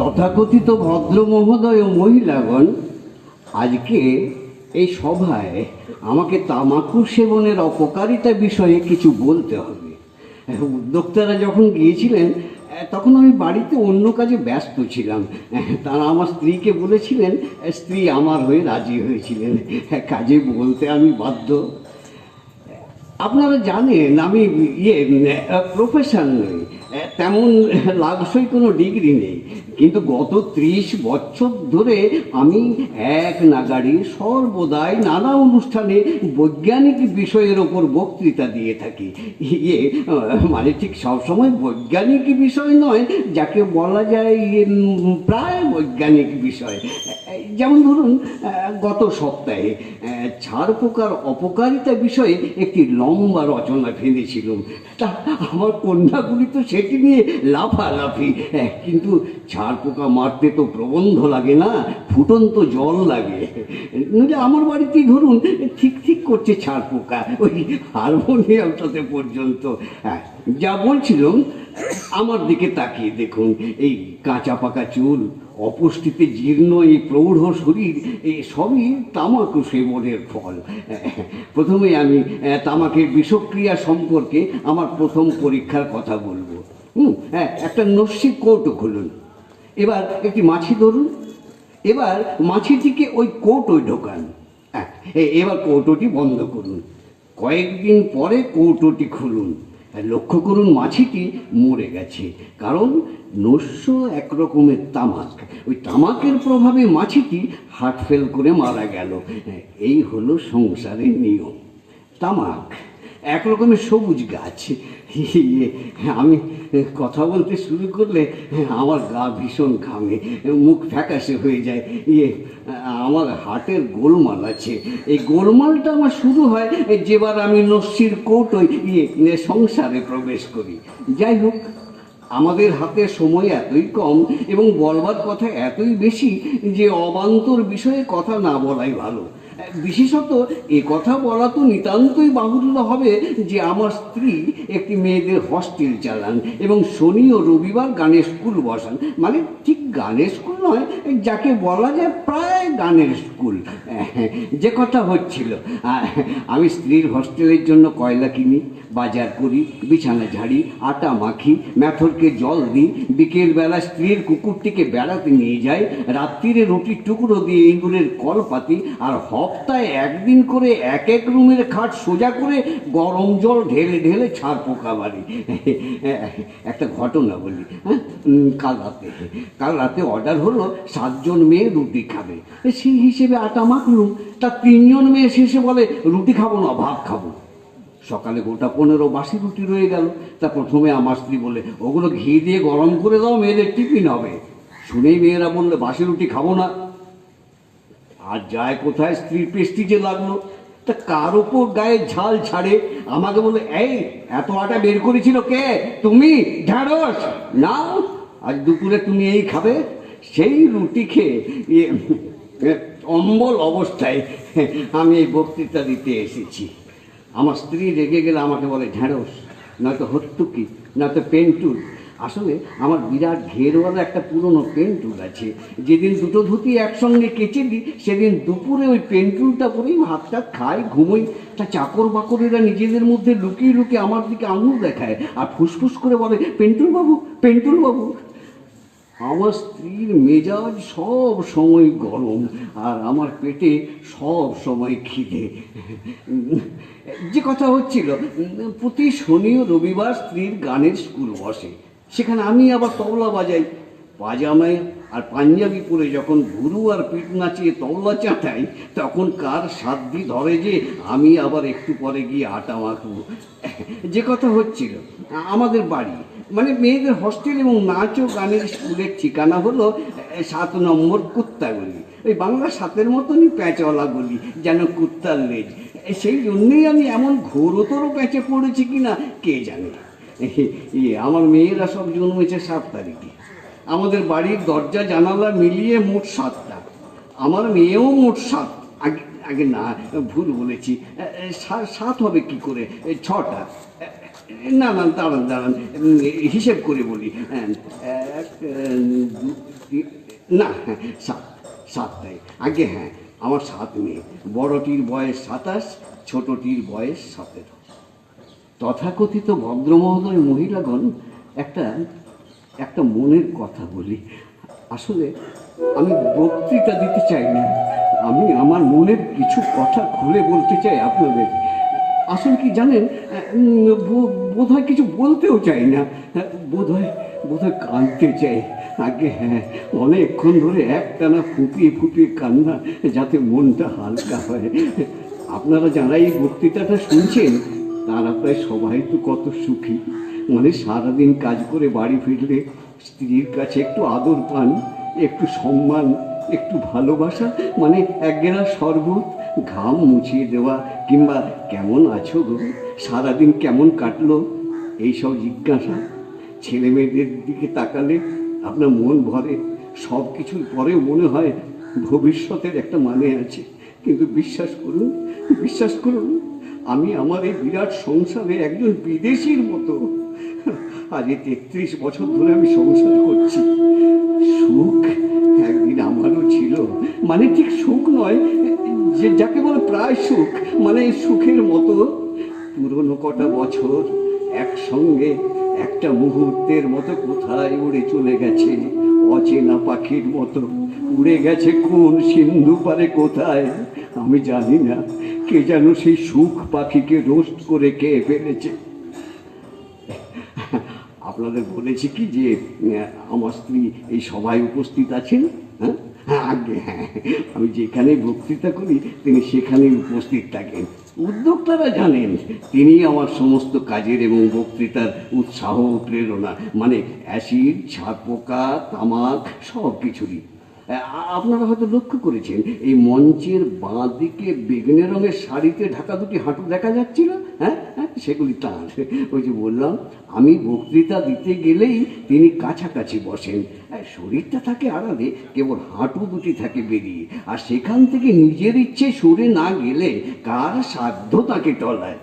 তথাকথিত ভদ্র মহোদয় ও মহিলাগণ, আজকে এই সভায় আমাকে তামাকু সেবনের অপকারিতা বিষয়ে কিছু বলতে হবে। উদ্যোক্তারা যখন গিয়েছিলেন তখন আমি বাড়িতে অন্য কাজে ব্যস্ত ছিলাম। তারা আমার স্ত্রীকে বলেছিলেন, স্ত্রী আমার হয়ে রাজি হয়েছিলেন। কাজে বলতে আমি বাধ্য। আপনারা জানেন আমি প্রফেশন নই, তেমন লাগসই কোনো ডিগ্রি নেই, কিন্তু গত 30 বছর ধরে আমি এক নাগাড়ি সর্বদাই নানা অনুষ্ঠানে বৈজ্ঞানিক বিষয়ের ওপর বক্তৃতা দিয়ে থাকি। মানে ঠিক সবসময় বৈজ্ঞানিক বিষয় নয়, যাকে বলা যায় প্রায় বৈজ্ঞানিক বিষয়। যেমন ধরুন, গত সপ্তাহে ছাড় পোকার অপকারিতা বিষয়ে একটি লম্বা রচনা ফেলেছিলাম। তা আমার কন্যাগুলি তো সেটি নিয়ে লাফালাফি, কিন্তু ছাড় পোকা মারতে তো প্রবন্ধ লাগে না, ফুটন্ত জল লাগে। নইলে আমার বাড়িতেই ধরুন ঠিক ঠিক করছে ছাড় পোকা, ওই হারমোনিয়ামটাতে পর্যন্ত। যা বলছিলাম, আমার দিকে তাকিয়ে দেখুন, এই কাঁচা পাকা চুল, অপুষ্টিতে জীর্ণ এই প্রৌঢ় শরীর, এই সবই তামাকু সেবনের ফল। প্রথমে আমি তামাকের বিষক্রিয়া সম্পর্কে আমার প্রথম পরীক্ষার কথা বলবো। একটা নস্যি কৌটো খুলুন, এবার একটি মাছি ধরুন, এবার মাছিটিকে ওই কৌটোয় ঢোকান, এবার কৌটোটি বন্ধ করুন। কয়েকদিন পরে কৌটোটি খুলুন, লক্ষ্য করুন মাছিটি মরে গেছে, কারণ নস্য এক রকমের তামাক, ওই তামাকের প্রভাবে মাছিটি হার্ট ফেল করে মারা গেল। এই হলো সংসারের নিয়ম। তামাক এক রকমের সবুজ গাছ। আমি কথা বলতে শুরু করলে আমার গা ভীষণ ঘামে, মুখ ফ্যাকাশে হয়ে যায়। আমার হার্টের গোলমাল আছে। এই গোলমালটা আমার শুরু হয় যেবার আমি নস্যির কৌটোয় সংসারে প্রবেশ করি। যাই হোক, আমাদের হাতে সময় এতই কম এবং বলবার কথা এতই বেশি যে অবান্তর বিষয়ে কথা না বলাই ভালো। বিশেষত এ কথা বলা তো নিতান্তই বাহুল্য হবে যে আমার স্ত্রী একটি মেয়েদের হস্টেল চালান এবং শনি ও রবিবার গানের স্কুল বসান। মানে ঠিক গানের স্কুল নয়, যাকে বলা যায় প্রায় গানের স্কুল। যে কথা হচ্ছিল, আমি স্ত্রীর হস্টেলের জন্য কয়লা কিনি, বাজার করি, বিছানা ঝাড়ি, আটা মাখি, ম্যাথরকে জল দিই, বিকেলবেলা স্ত্রীর কুকুরটিকে বেড়াতে নিয়ে যাই, রাত্রিরে রুটির টুকরো দিয়ে ইঁদুরের কল পাতি, আর সপ্তাহে একদিন করে এক এক রুমের খাট সোজা করে গরম জল ঢেলে ঢেলে ছাড় পোকা মারি। একটা ঘটনা বলি। কাল রাতে অর্ডার হলো 7 জন মেয়ে রুটি খাবে, সেই হিসেবে আটা মাখলুম। তা 3 জন মেয়ে শেষে বলে রুটি খাবো না, ভাত খাবো। সকালে গোটা 15 বাসি রুটি রয়ে গেল। তা প্রথমে আমার স্ত্রী বলে, ওগুলো ঘি দিয়ে গরম করে দাও, মেয়েদের টিফিন হবে। শুনেই মেয়েরা বললে বাসি রুটি খাবো না। আর যায় কোথায়, স্ত্রীর প্রেস্টিজে লাগলো। তা কার ওপর গায়ে ঝাল ছাড়ে, আমাকে বলে, এই এত আটা বের করেছিল কে, তুমি? ঢ্যাঁড়স না, আজ দুপুরে তুমি এই খাবে। সেই রুটি খেয়ে অম্বল অবস্থায় আমি এই বক্তৃতা দিতে এসেছি। আমার স্ত্রী রেগে গেলে আমাকে বলে ঢ্যাঁড়স, নয়তো হত্যুকি, নয়তো পেন্টুল। আসলে আমার বিরাট ঘেরওয়ালা একটা পুরনো পেন্টুল আছে। যেদিন দুটো ধুতি একসঙ্গে কেচে দিই, সেদিন দুপুরে ওই পেন্টুলটা পরেই ভাতটা খাই, ঘুমোই। তা চাকর বাকরেরা নিজেদের মধ্যে লুকিয়ে লুকিয়ে আমার দিকে আঙুল দেখায় আর ফুসফুস করে বলে, পেন্টুল বাবু, পেন্টুল বাবু। আমার স্ত্রীর মেজাজ সব সময় গরম, আর আমার পেটে সব সময় খিদে। যে কথা হচ্ছিল, প্রতি শনি ও রবিবার স্ত্রীর গানের স্কুল বসে, সেখানে আমি আবার তবলা বাজাই। পাজামায় আর পাঞ্জাবি পরে যখন গুরু আর পিঠ নাচিয়ে তবলা চাটাই, তখন কার সাধ্যি ধরে যে আমি আবার একটু পরে গিয়ে আটা মাখবো। যে কথা হচ্ছিল, আমাদের বাড়ি মানে মেয়েদের হস্টেল এবং নাচ ও গানের স্কুলের ঠিকানা হলো 7 নম্বর কুত্তাগলি। ওই বাংলা 7-এর মতনই প্যাঁচওয়ালা গলি, যেন কুত্তার লেজ। সেই জন্যেই আমি এমন ঘোরতর প্যাঁচে পড়েছি কিনা কে জানে। আমার মেয়েরা সব জন্মেছে 7 তারিখে। আমাদের বাড়ির দরজা জানালা মিলিয়ে মোট 7টা। আমার মেয়েও মোট 7। আগে না, ভুল বলেছি, 7 হবে কি করে, 6টা। না না, দাঁড়ান দাঁড়ান, হিসেব করে বলি। এক, দু, না, হ্যাঁ, সাত, সাতটাই আগে। হ্যাঁ, আমার 7 মেয়ে। বড়টির বয়স 27, ছোটটির বয়স 17। তথাকথিত ভদ্রমহোদয় মহিলাগণ, একটা একটা মনের কথা বলি। আসলে আমি বক্তৃতা দিতে চাই না, আমি আমার মনের কিছু কথা খুলে বলতে চাই আপনাদের। আসলে কি জানেন, বোধ হয় কিছু বলতেও চাই না, বোধহয় বোধহয় কাঁদতে চাই। আগে হ্যাঁ, অনেকক্ষণ ধরে একটানা ফুপিয়ে ফুপিয়ে কান্না, যাতে মনটা হালকা হয়। আপনারা যারা এই বক্তৃতাটা শুনছেন তারা প্রায় সবাই তো কত সুখী। মানে সারাদিন কাজ করে বাড়ি ফিরলে স্ত্রীর কাছে একটু আদর পান, একটু সম্মান, একটু ভালোবাসা, মানে এক গেলা শরবত, ঘাম মুছিয়ে দেওয়া, কিংবা কেমন আছো গো, সারাদিন কেমন কাটলো, এইসব জিজ্ঞাসা। ছেলে মেয়েদের দিকে তাকালে আপনার মন ভরে। সব কিছুর পরেও মনে হয় ভবিষ্যতের একটা মানে আছে। কিন্তু বিশ্বাস করুন, বিশ্বাস করুন, আমি আমার এই বিরাট সংসারে একজন বিদেশির মতো। আজ 33 বছর ধরে আমি সংসার করছি। সুখ একদিন আমারও ছিল, মানে ঠিক সুখ নয়, যে যাকে বলে প্রায় সুখ, মানে সুখের মতো। পুরনো কটা বছর একসঙ্গে একটা মুহূর্তের মতো কোথায় উড়ে চলে গেছে, অচেনা পাখির মতো উড়ে গেছে কোন সিন্ধু পারে কোথায় আমি জানি না। কে যেন সেই সুখ পাখিকে রোস্ট করে খেয়ে ফেলেছে। আপনাদের বলেছি কি যে আমার স্ত্রী এই সভায় উপস্থিত আছেন? হ্যাঁ হ্যাঁ, আগে হ্যাঁ, আমি যেখানে বক্তৃতা করি তিনি সেখানেই উপস্থিত থাকেন। উদ্যোক্তারা জানেন তিনি আমার সমস্ত কাজের এবং বক্তৃতার উৎসাহ ও প্রেরণা, মানে অ্যাসিড, ছারপোকা, তামাক, সব কিছুরই। আপনারা হয়তো লক্ষ্য করেছেন এই মঞ্চের বাঁ দিকে বেগুনি রঙের শাড়িতে ঢাকা দুটি হাঁটু দেখা যাচ্ছিল। হ্যাঁ হ্যাঁ, সেগুলি তাঁর। ওই যে বললাম, আমি বক্তৃতা দিতে গেলেই তিনি কাছাকাছি বসেন। শরীরটা থাকে আড়ালে, কেবল হাঁটু দুটি থাকে বেরিয়ে, আর সেখান থেকে নিজের ইচ্ছে সরে না গেলে কার সাধ্য তাকে টলায়।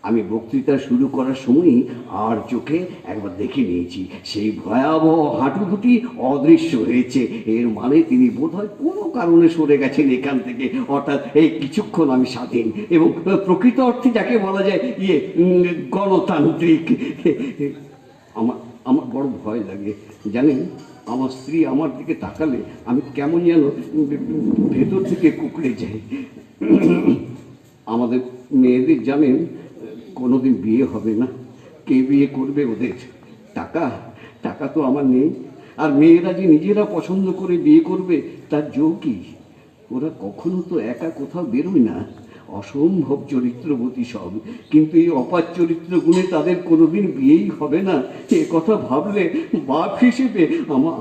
আমি বক্তৃতা শুরু করার সময়ই আর চোখে একবার দেখে নিয়েছি সেই ভয়াবহ হাঁটু দুটি অদৃশ্য হয়েছে। এর মানে তিনি বোধহয় কোনো কারণে সরে গেছেন এখান থেকে, অর্থাৎ এই কিছুক্ষণ আমি স্বাধীন এবং প্রকৃত অর্থে যাকে বলা যায় গণতান্ত্রিক। আমার আমার বড় ভয় লাগে জানেন। আমার স্ত্রী আমার দিকে তাকালে আমি কেমন যেন ভেতর থেকে কুকড়ে যাই। আমাদের মেয়েদের জানেন কোনোদিন বিয়ে হবে না। কে বিয়ে করবে ওদের? টাকা টাকা তো আমার নেই। আর মেয়েরা যে নিজেরা পছন্দ করে বিয়ে করবে তার জো কি? ওরা কখনো তো একা কোথাও বেরোয় না। অসম্ভব চরিত্রবতী সব, কিন্তু এই অপার চরিত্র গুণে তাদের কোনোদিন বিয়েই হবে না। এ কথা ভাবলে বাপ হিসেবে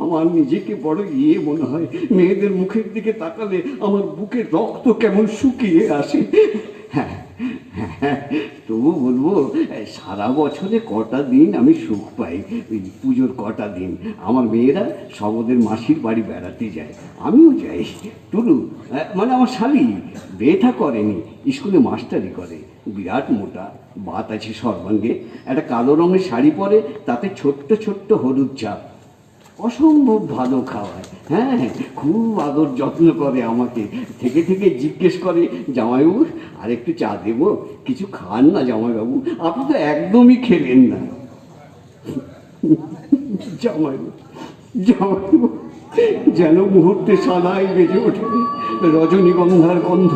আমার নিজেকে বড় মনে হয়। মেয়েদের মুখের দিকে তাকালে আমার বুকের রক্ত কেমন শুকিয়ে আসে। হ্যাঁ হ্যাঁ, তবু বলবো সারা বছরে কটা দিন আমি সুখ পাই, ওই পুজোর কটা দিন। আমার মেয়েরা সব ওদের মাসির বাড়ি বেড়াতে যায়, আমিও যাই। টুলু, মানে আমার শালি, বেথা করেনি, স্কুলে মাস্টারি করে, বিরাট মোটা, বাত আছে সর্বাঙ্গে, একটা কালো রঙের শাড়ি পরে, তাতে ছোট্ট ছোট্ট হলুদ চাপ। অসম্ভব ভালো খাওয়ায়, হ্যাঁ, খুব আদর যত্ন করে আমাকে। থেকে থেকে জিজ্ঞেস করে, জামাইবাবু আর একটু চা দেবো? কিছু খান না জামাইবাবু, আপনি তো একদমই খেলেন না। জামাইবাবু জামাইবাবু যেন মুহূর্তে সানাই বেজে ওঠে। রজনীগন্ধার গন্ধ,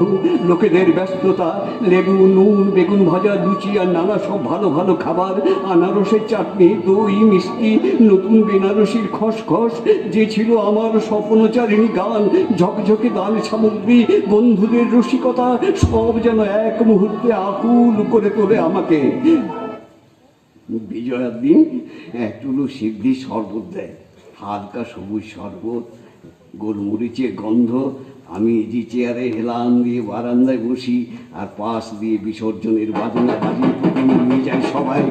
লোকেদের ব্যস্ততা, লেবু, নুন, বেগুন ভাজা, লুচি আর নানা সব ভালো ভালো খাবার, আনারসের চাটনি, দই, মিষ্টি, নতুন বেনারসির খসখস, যে ছিল আমার স্বপ্নচারিণী গান, ঝকঝকে দান সামগ্রী, বন্ধুদের রসিকতা, সব যেন এক মুহূর্তে আকুল করে তোলে আমাকে। বিজয়ার দিন টুলু সিদ্ধি শরবত দেয়, হালকা সবুজ শরবত, গোলমরিচের গন্ধ আমি যে চেয়ারে হেলান দিয়ে বারান্দায় বসি আর পাশ দিয়ে বিসর্জনের বাজনা বাজিয়ে পুকুরে নিয়ে যায় সবাই।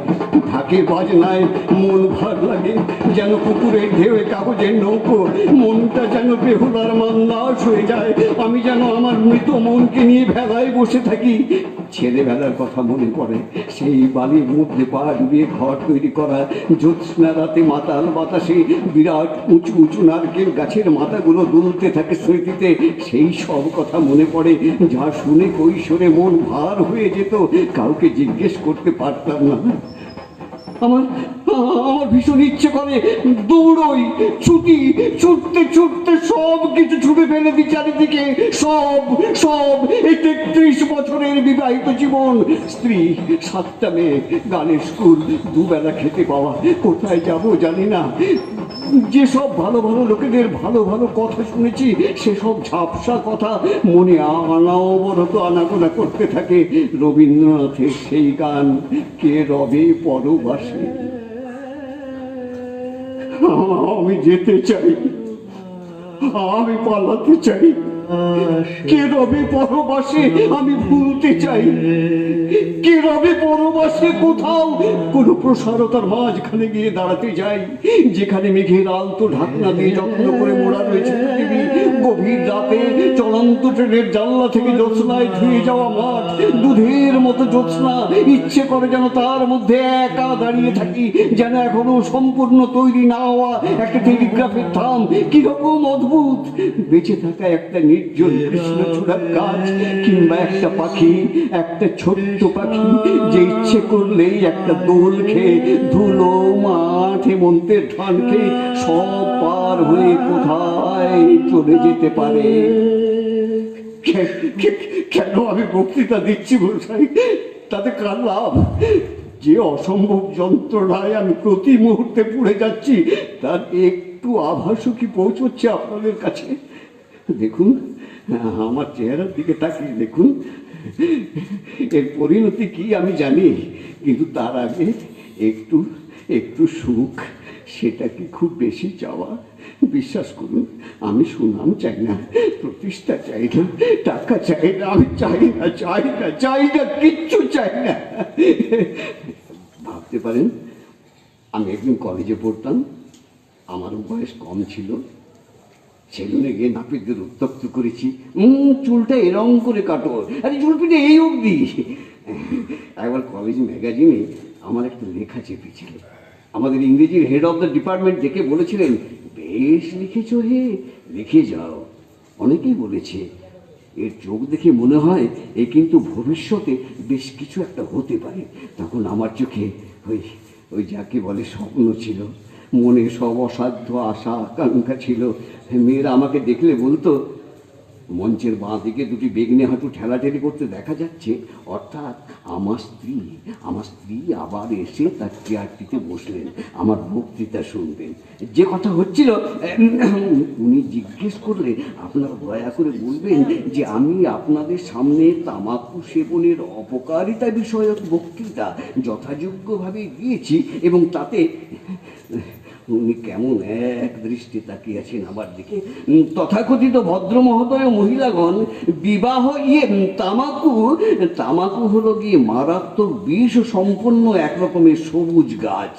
ঢাকের বাজনায় মন ভার লাগে, যেন পুকুরের ঢেউয়ে কাগজের নৌকো। মনটা যেন বেহুলার মান্দাস হয়ে যায়। আমি যেন আমার মৃত মনকে নিয়ে ভেলায় বসে থাকি। ছেলেবেলার কথা মনে পড়ে, সেই বালির মধ্যে পা ডুবিয়ে ঘর তৈরি করা, জ্যোৎস্না রাতে মাতাল বাতাসে বিরাট উঁচু উঁচু নারকেল গাছের মাথাগুলো দুলতে থাকে স্মৃতিতে। সেই সব কথা মনে পড়ে, যা শুনে কৈশোরে মন ভার হয়ে যেত, কাউকে জিজ্ঞেস করতে পারতাম না। আমার আমার ভীষণ ইচ্ছে করে দৌড়ই, ছুটতে ছুটতে সব কিছু ছুটে ফেলে দিই চারিদিকে। সব সব এই 33 বছরের বিবাহিত জীবন, স্ত্রী, 7টা মেয়ে, গানের স্কুল, দুবেলা খেতে পাওয়া, কোথায় যাব জানি না। যেসব ভালো ভালো লোকেদের ভালো ভালো কথা শুনেছি, সেসব ঝাপসা কথা মনে অনবরত আনাগোনা করতে থাকে। রবীন্দ্রনাথের সেই গান, কে রবে পরবাসে। আমি যেতে চাই, আমি পালাতে চাই, কে রবে পরবাসে আমি ভুলতে চাই। কে রবে পরবাসে কোথাও কোনো প্রসারতার মাঝখানে গিয়ে দাঁড়াতে যাই, যেখানে মেঘের আলতো ঢাকনা দিয়ে যত্ন করে মোড়া রয়েছে পৃথিবী। গভীর রাতে চলন্ত ট্রেনের জানলা থেকে জ্যোৎস্নায় ধুয়ে যাওয়া মাঠ, দুধের মতো জ্যোৎস্না। ইচ্ছে করে যেন তার মধ্যে একা দাঁড়িয়ে থাকি, যেন এখনো সম্পূর্ণ তৈরি না হওয়া একটা টেলিগ্রাফের থাম। কিরকম অদ্ভুত! বেঁচে থাকা একটা নির্জন কৃষ্ণচূড়া গাছ, কিংবা একটা পাখি, একটা ছোট্ট পাখি যে ইচ্ছে করলেই একটা দোল খেয়ে ধুলো মাঠ হেমন্তের ধান খেয়ে সব পার হয়ে কোথায় চলে যেতে পারে। কেন আমি বক্তৃতা দিচ্ছি মশাই? তাতে কার লাভ? যে অসম্ভব যন্ত্রণায় আমি প্রতি মুহূর্তে পুড়ে যাচ্ছি, তার একটু আভাসও কি পৌঁছচ্ছে আপনাদের কাছে? দেখুন, আমার চেহারার দিকে তাকিয়ে দেখুন। এর পরিণতি কি আমি জানি, কিন্তু তার আগে একটু একটু সুখ, সেটা কি খুব বেশি চাওয়া? বিশ্বাস করুন, আমি সুনাম চাই না, প্রতিষ্ঠা চাই না, টাকা চাই না, আমি চাই না, কিচ্ছু চাই না। ভাবতে পারেন, আমি একদিন কলেজে পড়তাম, আমার বয়স কম ছিল। সেলুনে গিয়ে নাপিতদের উত্তপ্ত করেছি, চুলটা এরম করে কাটো, আরে চুলপিটা এই অবধি। একবার কলেজ ম্যাগাজিনে আমার একটা লেখা চেপেছিল। আমাদের ইংরেজির হেড অফ দ্য ডিপার্টমেন্ট দেখে বলেছিলেন, বেশ লিখেছ হে, লিখে যাও। অনেকেই বলেছে, এর চোখ দেখে মনে হয় এ কিন্তু ভবিষ্যতে বেশ কিছু একটা হতে পারে। তখন আমার চোখে ওই যাকে বলে স্বপ্ন ছিল, মনে সব অসাধ্য আশা আকাঙ্ক্ষা ছিল। মেয়েরা আমাকে দেখলে বলতো, মঞ্চের বাঁ দিকে দুটি বেগনে হাঁটু ঠেলাঠেলি করতে দেখা যাচ্ছে, অর্থাৎ আমার স্ত্রী আবার এসে তার চেয়ারটিতে বসলেন, আমার বক্তৃতা শুনবেন। যে কথা হচ্ছিল, উনি জিজ্ঞেস করলে, আপনারা দয়া করে বলবেন যে আমি আপনাদের সামনে তামাকু সেবনের অপকারিতা বিষয়ক বক্তৃতা যথাযোগ্যভাবে দিয়েছি, এবং তাতে উনি কেমন এক দৃষ্টি তাকিয়ে আছেন আমার দিকে। তথাকথিত ভদ্র মহোদয় মহিলাগণ, বিবাহ তামাকু হলো গিয়ে মারাত্মক বিষ সম্পন্ন এক রকমের সবুজ গাছ।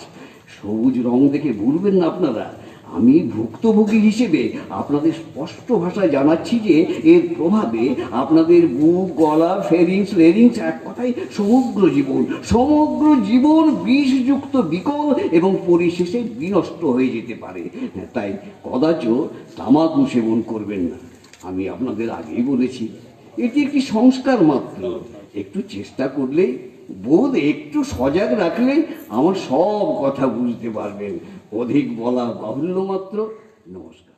সবুজ রং দেখে ভুলবেন না আপনারা। আমি ভুক্তভোগী হিসেবে আপনাদের স্পষ্ট ভাষায় জানাচ্ছি যে এর প্রভাবে আপনাদের বুক, গলা, ফেরিংস, লেরিংস, এক কথায় সমগ্র জীবন বিষযুক্ত বিকল এবং পরিশেষে বিনষ্ট হয়ে যেতে পারে। তাই কদাচ তামাকু সেবন করবেন না। আমি আপনাদের আগেই বলেছি, এটি একটি সংস্কার মাত্র। একটু চেষ্টা করলে, বোধ একটু সজাগ রাখলে আমার সব কথা বুঝতে পারবেন। অধিক বলা বাহুল্য মাত্র। নমস্কার।